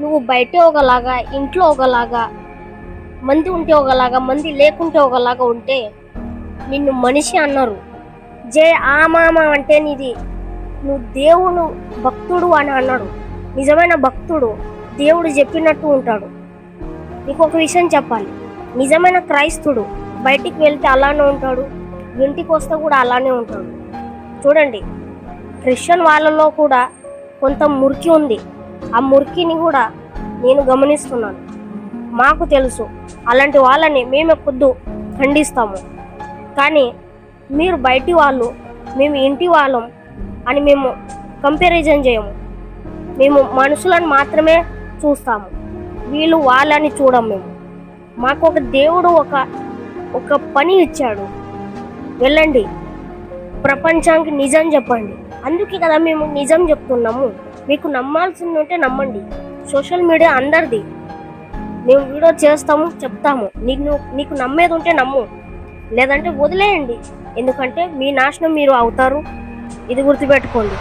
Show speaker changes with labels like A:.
A: నువ్వు బయట ఒకలాగా, ఇంట్లో ఒకలాగా, మంది ఉంటే ఒకలాగా, మంది లేకుంటే ఒకలాగా ఉంటే నిన్ను మనిషి అన్నారు. ఆ మామ అంటే నీది, నువ్వు దేవుడు భక్తుడు అని అన్నాడు. నిజమైన భక్తుడు దేవుడు చెప్పినట్టు ఉంటాడు. నీకు ఒక విషయం చెప్పాలి, నిజమైన క్రైస్తుడు బయటికి వెళ్తే అలానే ఉంటాడు, ఇంటికి వస్తే కూడా అలానే ఉంటాడు. చూడండి, క్రిస్టియన్ వాళ్ళలో కూడా కొంత మురికి ఉంది. ఆ మురికిని కూడా నేను గమనిస్తున్నాను. మాకు తెలుసు, అలాంటి వాళ్ళని మేము పొద్దు ఖండిస్తాము. కానీ మీరు బయటి వాళ్ళు, మేము ఇంటి వాళ్ళం అని మేము కంపారిజన్ చేయము. మేము మనుషులను మాత్రమే చూస్తాము, వీళ్ళు వాళ్ళని చూడం. మాకు ఒక దేవుడు ఒక పని ఇచ్చాడు, వెళ్ళండి ప్రపంచానికి నిజం చెప్పండి. అందుకే కదా మేము నిజం చెప్తున్నాము. మీకు నమ్మాల్సింది ఉంటే నమ్మండి. సోషల్ మీడియా అందరిది. మేము వీడియో చేస్తాము, చెప్తాము. నీకు నమ్మేది ఉంటే నమ్ము, లేదంటే వదిలేయండి. ఎందుకంటే మీ నాశనం మీరు అవుతారు, ఇది గుర్తుపెట్టుకోండి.